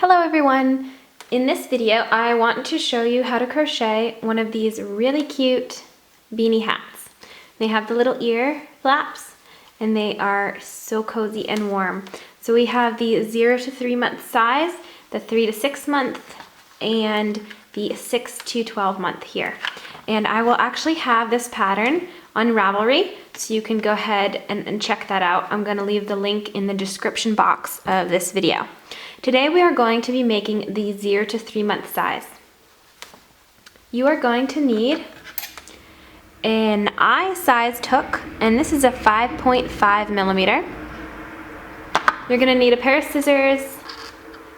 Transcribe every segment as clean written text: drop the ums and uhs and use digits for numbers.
Hello everyone! In this video I want to show you how to crochet one of these really cute beanie hats. They have the little ear flaps and they are so cozy and warm. So we have the 0 to 3 month size, the 3 to 6 month, and the 6 to 12 month here. And I will actually have this pattern on Ravelry, so you can go ahead and check that out. I'm going to leave the link in the description box of this video. Today we are going to be making the 0 to 3 month size. You are going to need an eye-sized hook, and this is a 5.5 millimeter. You're going to need a pair of scissors,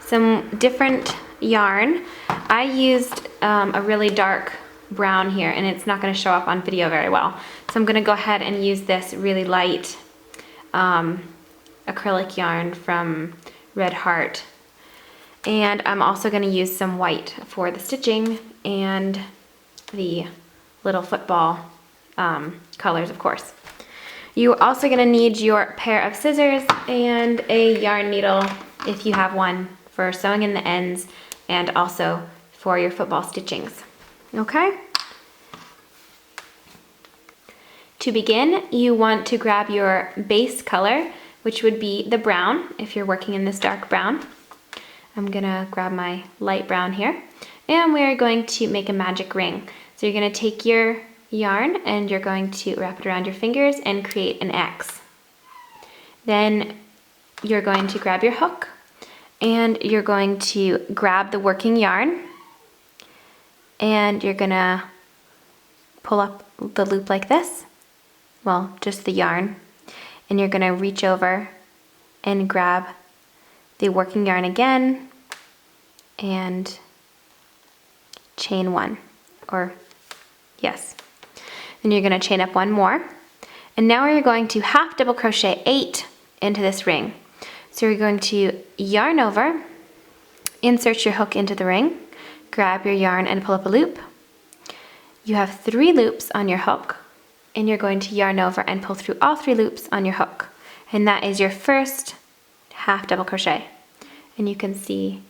some different yarn. I used a really dark brown here, and it's not going to show up on video very well. So I'm going to go ahead and use this really light acrylic yarn from Red Heart. And I'm also going to use some white for the stitching and the little football colors, of course. You're also going to need your pair of scissors and a yarn needle, if you have one, for sewing in the ends and also for your football stitchings. Okay? To begin, you want to grab your base color, which would be the brown, if you're working in this dark brown. I'm gonna grab my light brown here, and we're going to make a magic ring. So you're gonna take your yarn and you're going to wrap it around your fingers and create an X. Then you're going to grab your hook and you're going to grab the working yarn and you're gonna pull up the loop like this, well, just the yarn, and you're gonna reach over and grab the working yarn again and chain one, or yes. Then you're gonna chain up one more, and now you're going to half double crochet 8 into this ring. So you're going to yarn over, insert your hook into the ring, grab your yarn and pull up a loop. You have 3 loops on your hook, and you're going to yarn over and pull through all 3 loops on your hook. And that is your first half double crochet. And you can see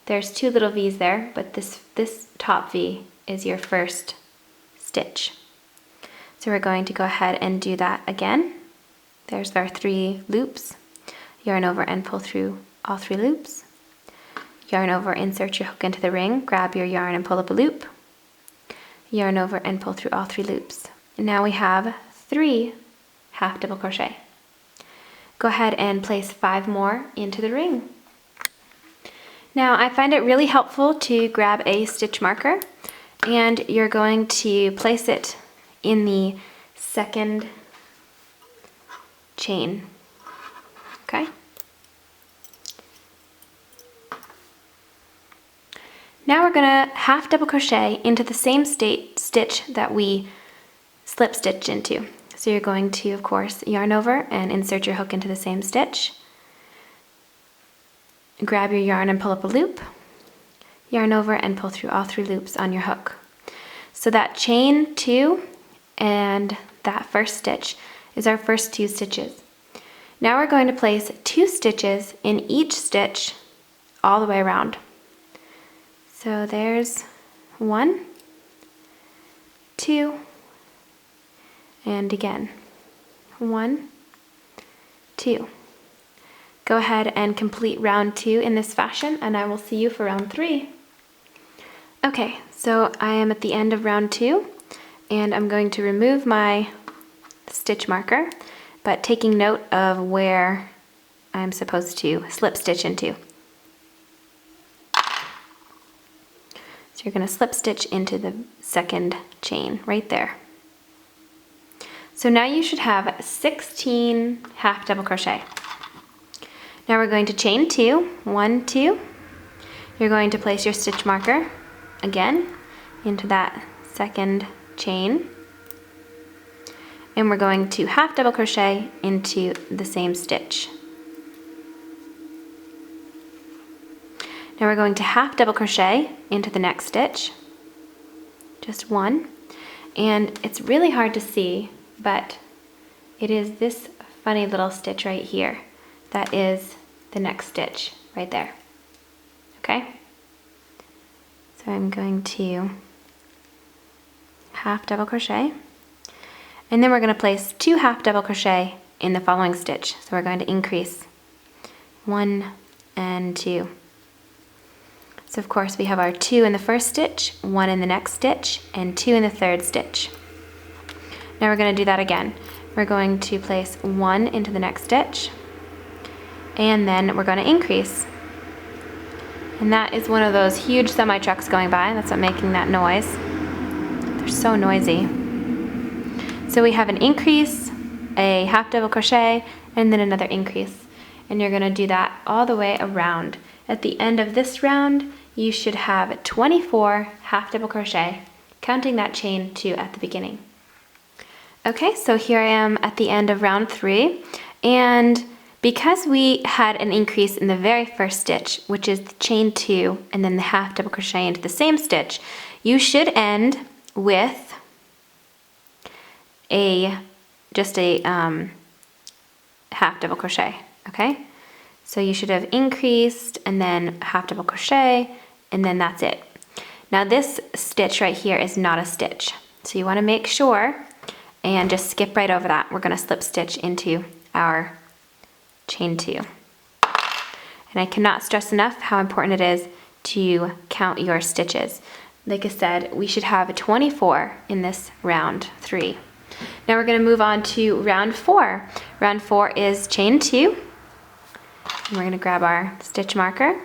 there's 2 little V's there, but this top V is your first stitch. So we're going to go ahead and do that again. There's our 3 loops. Yarn over and pull through all 3 loops. Yarn over, insert your hook into the ring, grab your yarn and pull up a loop. Yarn over and pull through all 3 loops. And now we have 3 half double crochet. Go ahead and place 5 more into the ring. Now I find it really helpful to grab a stitch marker, and you're going to place it in the second chain. Okay? Now we're going to half double crochet into the same stitch that we slip stitch into. So you're going to, of course, yarn over and insert your hook into the same stitch. Grab your yarn and pull up a loop. Yarn over and pull through all 3 loops on your hook. So that chain 2 and that first stitch is our first 2 stitches. Now we're going to place 2 stitches in each stitch all the way around. So there's 1, 2, and again, 1, 2. Go ahead and complete round 2 in this fashion, and I will see you for round 3. Okay, so I am at the end of round 2, and I'm going to remove my stitch marker, but taking note of where I'm supposed to slip stitch into. So you're going to slip stitch into the second chain right there. So now you should have 16 half double crochet. Now we're going to chain 2, 1, 2. You're going to place your stitch marker again into that second chain. And we're going to half double crochet into the same stitch. Now we're going to half double crochet into the next stitch. Just 1. And it's really hard to see, but it is this funny little stitch right here that is the next stitch right there. okay? So I'm going to half double crochet, and then we're going to place 2 half double crochet in the following stitch. So we're going to increase 1 and 2. So of course we have our 2 in the first stitch, 1 in the next stitch, and 2 in the third stitch. Now we're going to do that again. We're going to place 1 into the next stitch, and then we're going to increase. And that is one of those huge semi-trucks going by. That's what's making that noise. They're so noisy. So we have an increase, a half double crochet, and then another increase. And you're going to do that all the way around. At the end of this round, you should have 24 half double crochet, counting that chain 2 at the beginning. Okay, so here I am at the end of round 3, and because we had an increase in the very first stitch, which is the chain 2 and then the half double crochet into the same stitch, you should end with just a half double crochet, okay? So you should have increased and then half double crochet, and then that's it. Now this stitch right here is not a stitch, so you want to make sure and just skip right over that. We're going to slip stitch into our chain 2. And I cannot stress enough how important it is to count your stitches. Like I said, we should have 24 in this round 3. Now we're going to move on to round 4. Round 4 is chain 2. And we're going to grab our stitch marker,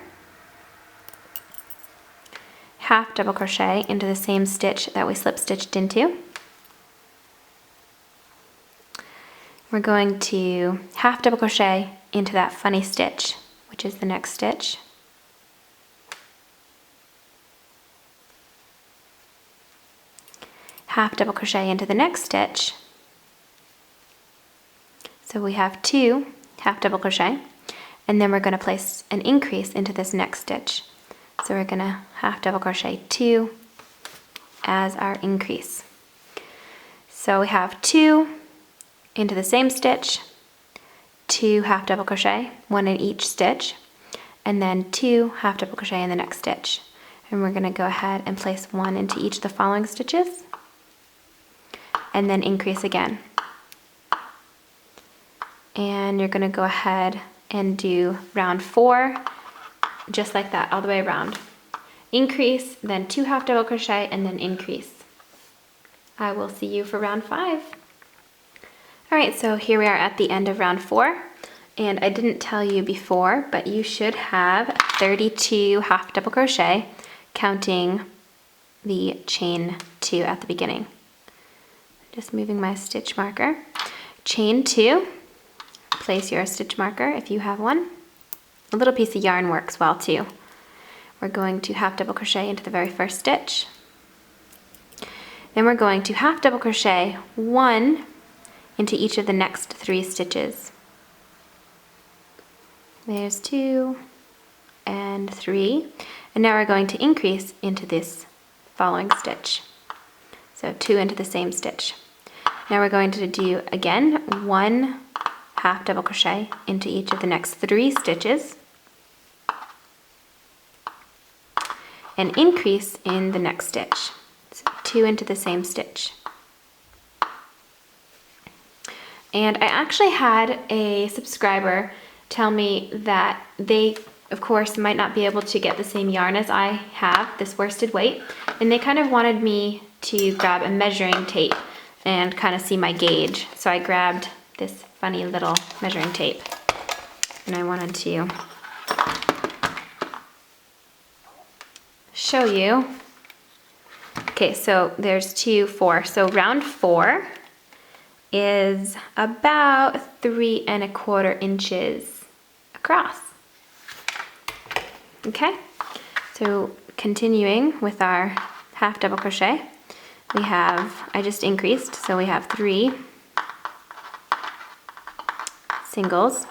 half double crochet into the same stitch that we slip stitched into. We're going to half double crochet into that funny stitch, which is the next stitch. Half double crochet into the next stitch. So we have 2 half double crochet, and then we're going to place an increase into this next stitch. So we're going to half double crochet 2 as our increase. So we have 2 into the same stitch, 2 half double crochet, 1 in each stitch, and then 2 half double crochet in the next stitch. And we're going to go ahead and place 1 into each of the following stitches, and then increase again. And you're going to go ahead and do round 4 just like that, all the way around. Increase, then 2 half double crochet, and then increase. I will see you for round 5. Alright, so here we are at the end of round 4, and I didn't tell you before, but you should have 32 half double crochet, counting the chain 2 at the beginning. Just moving my stitch marker. Chain 2, place your stitch marker if you have one. A little piece of yarn works well too. We're going to half double crochet into the very first stitch. Then we're going to half double crochet 1 into each of the next 3 stitches. There's 2 and 3, and now we're going to increase into this following stitch. So 2 into the same stitch. Now we're going to do again 1 half double crochet into each of the next 3 stitches, and increase in the next stitch. So 2 into the same stitch. And I actually had a subscriber tell me that they, of course, might not be able to get the same yarn as I have, this worsted weight, and they kind of wanted me to grab a measuring tape and kind of see my gauge. So I grabbed this funny little measuring tape, and I wanted to show you. Okay, so there's 2, 4. So round 4 is about 3 1/4 inches across. Okay, so continuing with our half double crochet, we have, I just increased, so we have 3 singles,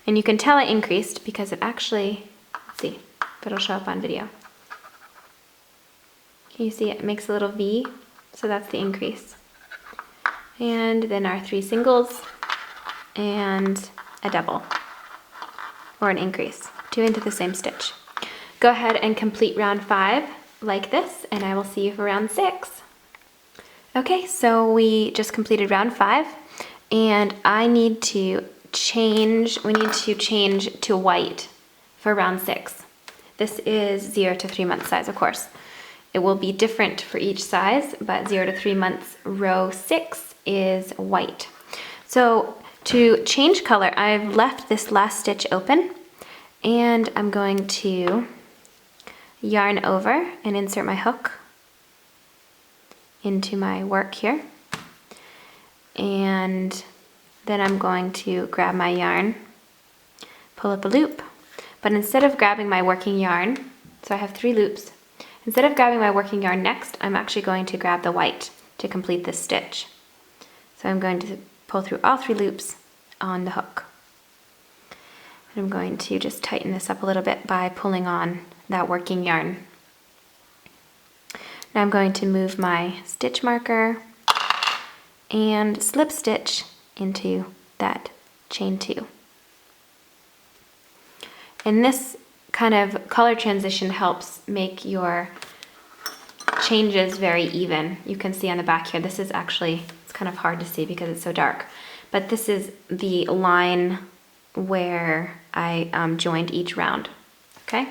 and you can tell I increased because it actually, let's see if it'll show up on video. Can you see it makes a little V? So that's the increase. And then our 3 singles and a double, or an increase, 2 into the same stitch. Go ahead and complete round 5 like this, and I will see you for round 6. Okay, so we just completed round 5, and we need to change to white for round 6. This is 0 to 3 month size, of course. It will be different for each size, but 0 to 3 months row 6 is white. So to change color, I've left this last stitch open, and I'm going to yarn over and insert my hook into my work here. And then I'm going to grab my yarn, pull up a loop, but instead of grabbing my working yarn, so I have 3 loops, instead of grabbing my working yarn next, I'm actually going to grab the white to complete this stitch. So I'm going to pull through all 3 loops on the hook. And I'm going to just tighten this up a little bit by pulling on that working yarn. Now I'm going to move my stitch marker and slip stitch into that chain 2. And this kind of color transition helps make your changes very even. You can see on the back here, this is actually, it's kind of hard to see because it's so dark, but this is the line where I joined each round, okay?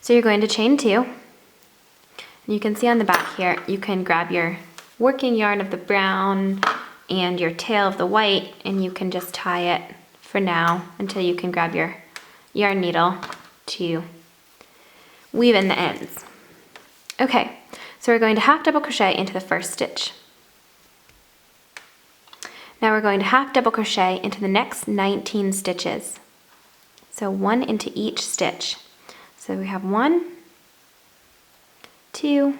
So you're going to chain 2, and you can see on the back here, you can grab your working yarn of the brown and your tail of the white, and you can just tie it for now until you can grab your yarn needle to weave in the ends. Okay, so we're going to half double crochet into the first stitch. Now we're going to half double crochet into the next 19 stitches. So 1 into each stitch. So we have 1, 2,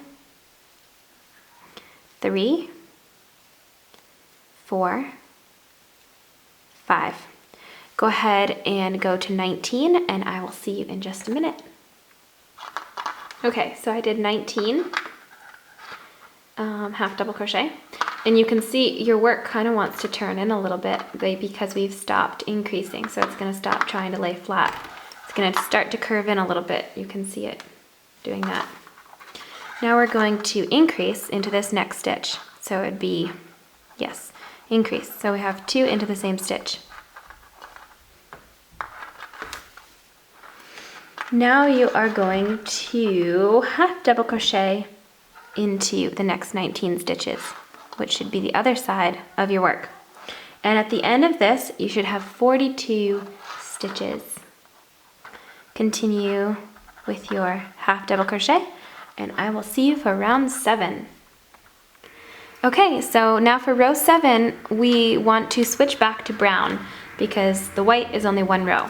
3, 4, 5. Go ahead and go to 19, and I will see you in just a minute. Okay, so I did 19 half double crochet, and you can see your work kind of wants to turn in a little bit because we've stopped increasing, so it's going to stop trying to lay flat. It's going to start to curve in a little bit. You can see it doing that. Now we're going to increase into this next stitch. So it'd be, yes, increase. So we have 2 into the same stitch. Now you are going to half double crochet into the next 19 stitches, which should be the other side of your work. And at the end of this, you should have 42 stitches. Continue with your half double crochet, and I will see you for round 7. Okay, so now for row 7, we want to switch back to brown because the white is only 1 row.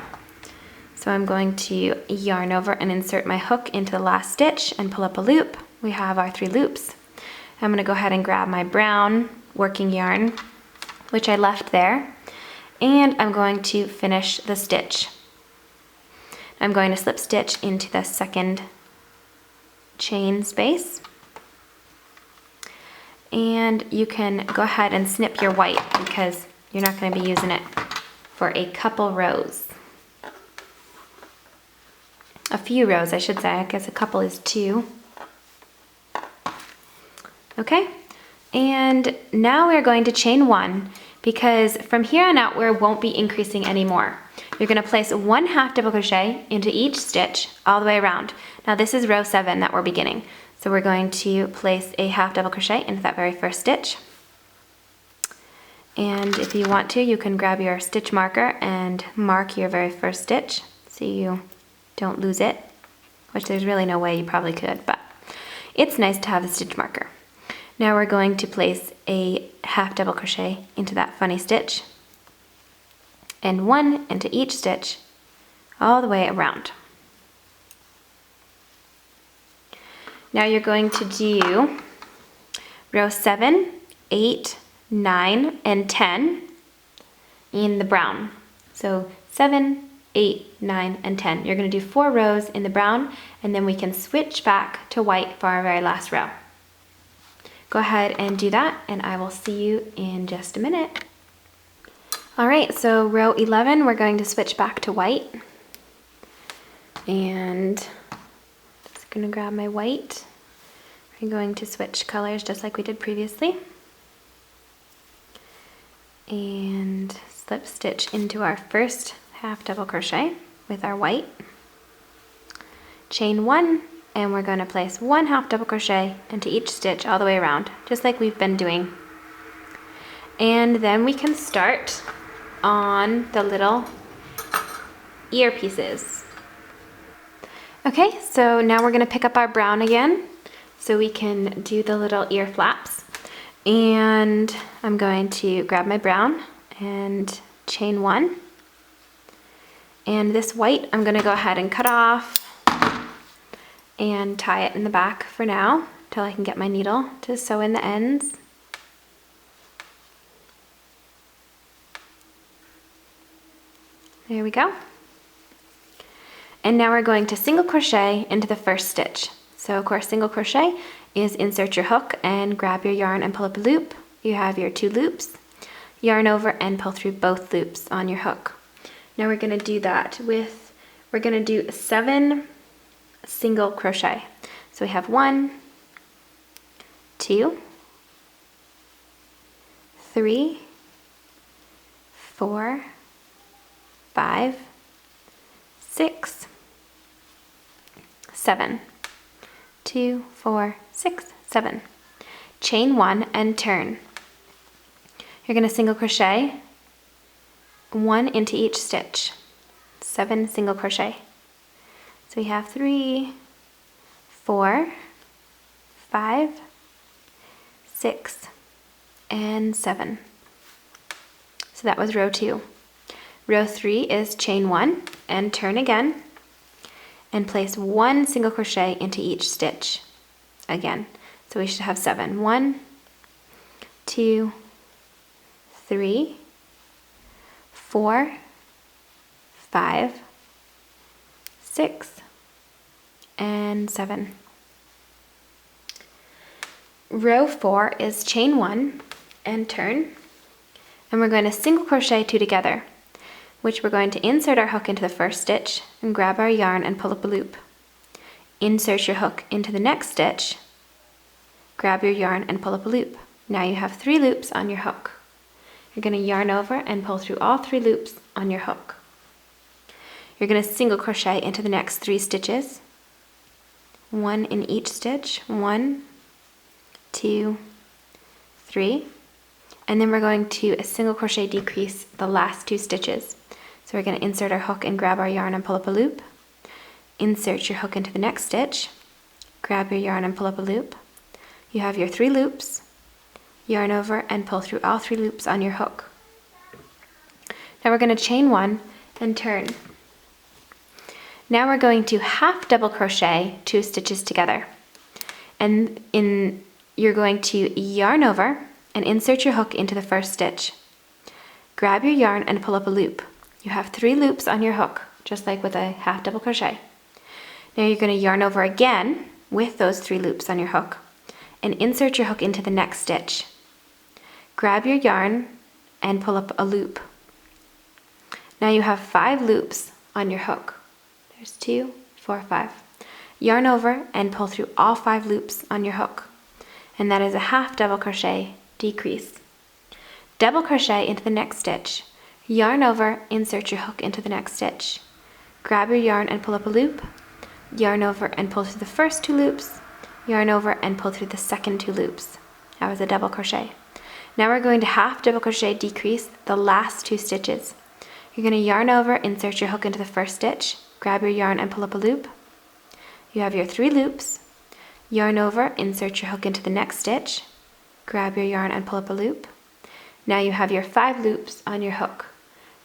So I'm going to yarn over and insert my hook into the last stitch and pull up a loop. We have our 3 loops. I'm going to go ahead and grab my brown working yarn, which I left there, and I'm going to finish the stitch. I'm going to slip stitch into the second chain space, and you can go ahead and snip your white because you're not going to be using it for a couple rows. A few rows, I should say. I guess a couple is 2. Okay, and now we're going to chain 1 because from here on out we won't be increasing anymore. You're going to place 1 half double crochet into each stitch all the way around. Now this is row 7 that we're beginning. So we're going to place a half double crochet into that very first stitch. And if you want to, you can grab your stitch marker and mark your very first stitch so you don't lose it, which there's really no way you probably could, but it's nice to have a stitch marker. Now we're going to place a half double crochet into that funny stitch and 1 into each stitch all the way around. Now you're going to do row 7, 8, 9, and 10 in the brown. So 7, 8, 9, and 10. You're going to do 4 rows in the brown, and then we can switch back to white for our very last row. Go ahead and do that, and I will see you in just a minute. All right, so row 11, we're going to switch back to white. And just gonna grab my white. We're going to switch colors just like we did previously. And slip stitch into our first half double crochet with our white. Chain 1, and we're going to place 1 half double crochet into each stitch all the way around, just like we've been doing. And then we can start on the little ear pieces. Okay, so now we're going to pick up our brown again so we can do the little ear flaps. And I'm going to grab my brown and chain 1. And this white I'm going to go ahead and cut off and tie it in the back for now until I can get my needle to sew in the ends. There we go. And now we're going to single crochet into the first stitch. So of course, single crochet is insert your hook and grab your yarn and pull up a loop. You have your 2 loops, yarn over and pull through both loops on your hook. Now we're going to do that with, we're going to do 7 single crochet. So we have 1, 2, 3, 4, 5, 6, 7. 2, 4, 6, 7. Chain 1 and turn. You're going to single crochet 1 into each stitch. 7 single crochet. So we have 3, 4, 5, 6, and 7. So that was row 2. Row 3 is chain 1 and turn again and place 1 single crochet into each stitch again. So we should have 7. 1, 2, 3, 4, 5, 6, and 7. Row 4 is chain 1 and turn, and we're going to single crochet 2 together, which we're going to insert our hook into the first stitch and grab our yarn and pull up a loop. Insert your hook into the next stitch, grab your yarn and pull up a loop. Now you have 3 loops on your hook. You're going to yarn over and pull through all 3 loops on your hook. You're going to single crochet into the next 3 stitches, 1 in each stitch, 1, 2, 3, and then we're going to single crochet decrease the last 2 stitches. So we're going to insert our hook and grab our yarn and pull up a loop. Insert your hook into the next stitch, grab your yarn and pull up a loop. You have your 3 loops, yarn over and pull through all 3 loops on your hook. Now we're going to chain 1 and turn. Now we're going to half double crochet 2 stitches together. And you're going to yarn over and insert your hook into the first stitch. Grab your yarn and pull up a loop. You have 3 loops on your hook, just like with a half double crochet. Now you're going to yarn over again with those 3 loops on your hook and insert your hook into the next stitch. Grab your yarn and pull up a loop. Now you have 5 loops on your hook. There's 2, 4, 5. Yarn over and pull through all 5 loops on your hook. And that is a half double crochet decrease. Double crochet into the next stitch. Yarn over, insert your hook into the next stitch. Grab your yarn and pull up a loop. Yarn over and pull through the first 2 loops. Yarn over and pull through the second 2 loops. That was a double crochet. Now we're going to half double crochet decrease the last 2 stitches. You're going to yarn over, insert your hook into the first stitch. Grab your yarn and pull up a loop. You have your 3 loops. Yarn over, insert your hook into the next stitch. Grab your yarn and pull up a loop. Now you have your 5 loops on your hook.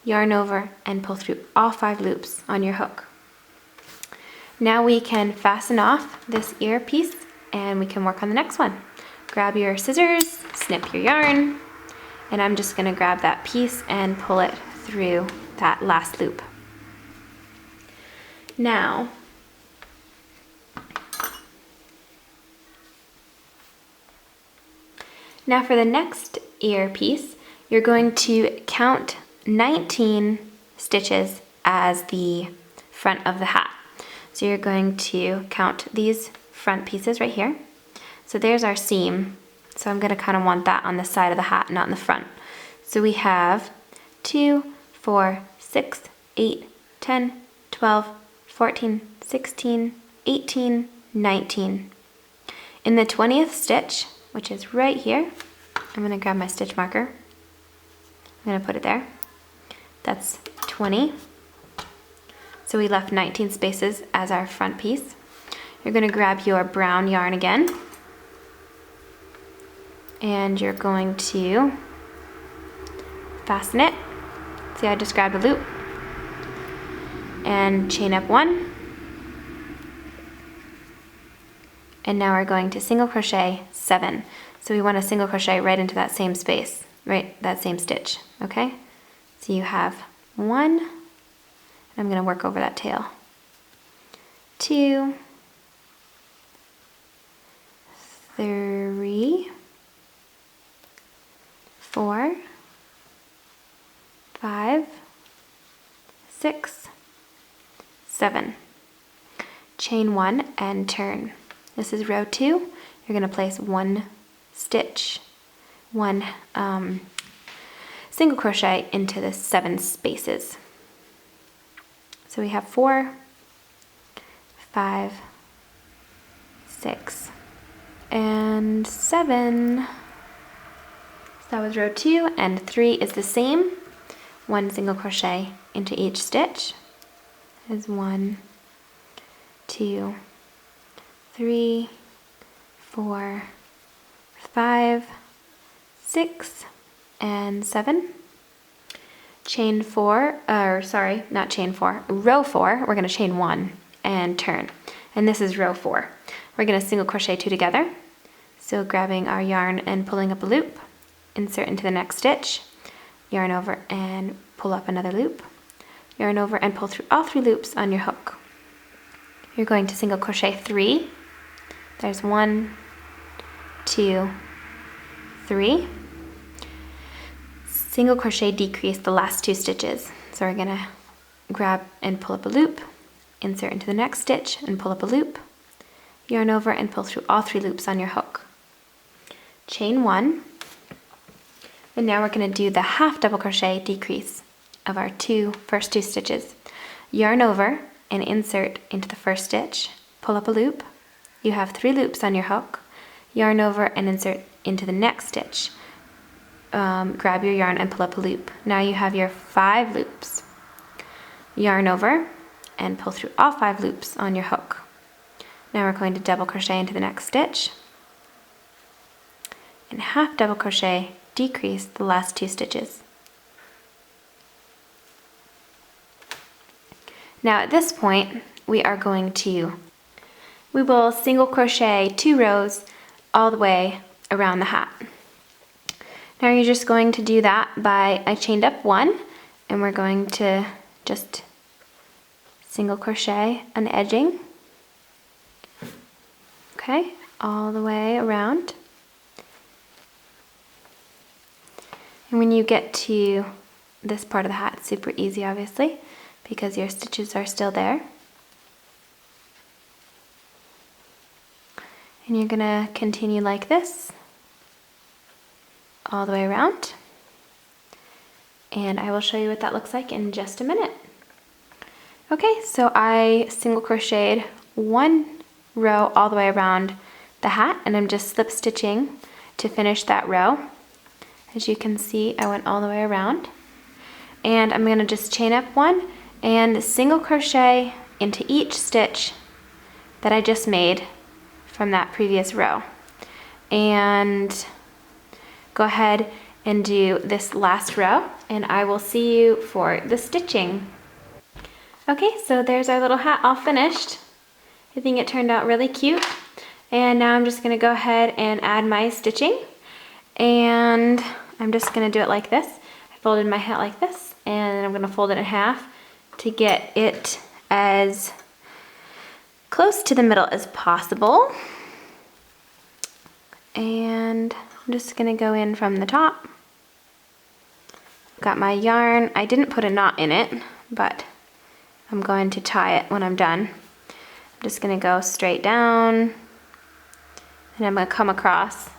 Yarn over and pull through all 5 loops on your hook. Now we can fasten off this ear piece and we can work on the next one. Grab your scissors, snip your yarn, and I'm just going to grab that piece and pull it through that last loop. Now, for the next ear piece, you're going to count 19 stitches as the front of the hat. So you're going to count these front pieces right here. So there's our seam. So I'm gonna kind of want that on the side of the hat, not in the front. So we have 2, 4, 6, 8, 10, 12, 14, 16, 18, 19. In the 20th stitch, which is right here, I'm gonna grab my stitch marker. I'm gonna put it there. That's 20. So we left 19 spaces as our front piece. You're gonna grab your brown yarn again, and you're going to fasten it. See, I just grabbed a loop and chain up 1. And now we're going to single crochet 7. So we want to single crochet right into that same space, right, that same stitch, okay? So you have 1, and I'm gonna work over that tail. 2, 3, 4, 5, 6, 7. Chain 1 and turn. This is row 2. You're going to place 1 stitch, 1 single crochet into the 7 spaces. So we have 4, 5, 6, and 7. So that was row 2, and 3 is the same. 1 single crochet into each stitch is 1, 2, 3, 4, 5, 6, and 7. Chain 4, or sorry, not chain 4, row 4, we're going to chain 1 and turn. And this is row 4. We're going to single crochet 2 together. So grabbing our yarn and pulling up a loop, insert into the next stitch, yarn over and pull up another loop, yarn over and pull through all 3 loops on your hook. You're going to single crochet 3. There's 1, 2, 3. Single crochet decrease the last 2 stitches. So we're gonna grab and pull up a loop, insert into the next stitch and pull up a loop, yarn over and pull through all 3 loops on your hook. Chain 1, and now we're going to do the half double crochet decrease of our first two stitches. Yarn over and insert into the first stitch, pull up a loop. You have 3 loops on your hook. Yarn over and insert into the next stitch. Grab your yarn and pull up a loop. Now you have your 5 loops. Yarn over and pull through all 5 loops on your hook. Now we're going to double crochet into the next stitch and half double crochet decrease the last 2 stitches. Now at this point we will single crochet 2 rows all the way around the hat. Now you're just going to do that by, I chained up 1 and we're going to just single crochet an edging, okay, all the way around. And when you get to this part of the hat, it's super easy obviously because your stitches are still there. And you're gonna continue like this all the way around. And I will show you what that looks like in just a minute. Okay, so I single crocheted 1 row all the way around the hat and I'm just slip stitching to finish that row. As you can see, I went all the way around. And I'm gonna just chain up 1 and single crochet into each stitch that I just made from that previous row. And go ahead and do this last row and I will see you for the stitching. Okay, so there's our little hat all finished. I think it turned out really cute. And now I'm just gonna go ahead and add my stitching. And I'm just gonna do it like this. I folded my hat like this and I'm gonna fold it in half to get it as close to the middle as possible. And I'm just gonna go in from the top. Got my yarn. I didn't put a knot in it, but I'm going to tie it when I'm done. I'm just gonna go straight down, and I'm gonna come across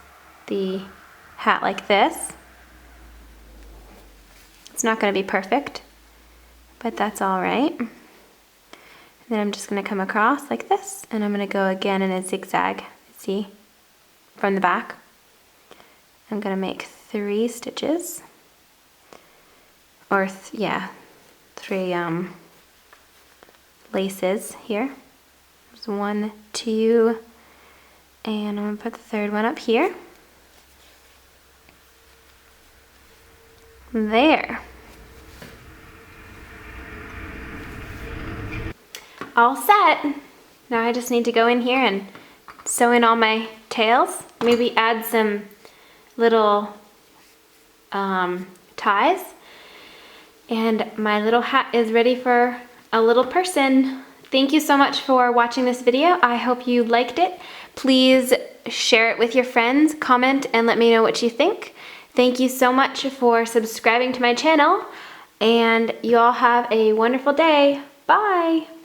the hat like this. It's not gonna be perfect, but that's all right. And then I'm just gonna come across like this, and I'm gonna go again in a zigzag, see, from the back. I'm gonna make 3 stitches, or yeah, 3 laces here. There's 1, 2, and I'm gonna put the 3rd one up here. There. All set. Now I just need to go in here and sew in all my tails. Maybe add some little ties. And my little hat is ready for a little person. Thank you so much for watching this video. I hope you liked it. Please share it with your friends, comment, and let me know what you think. Thank you so much for subscribing to my channel, and you all have a wonderful day. Bye!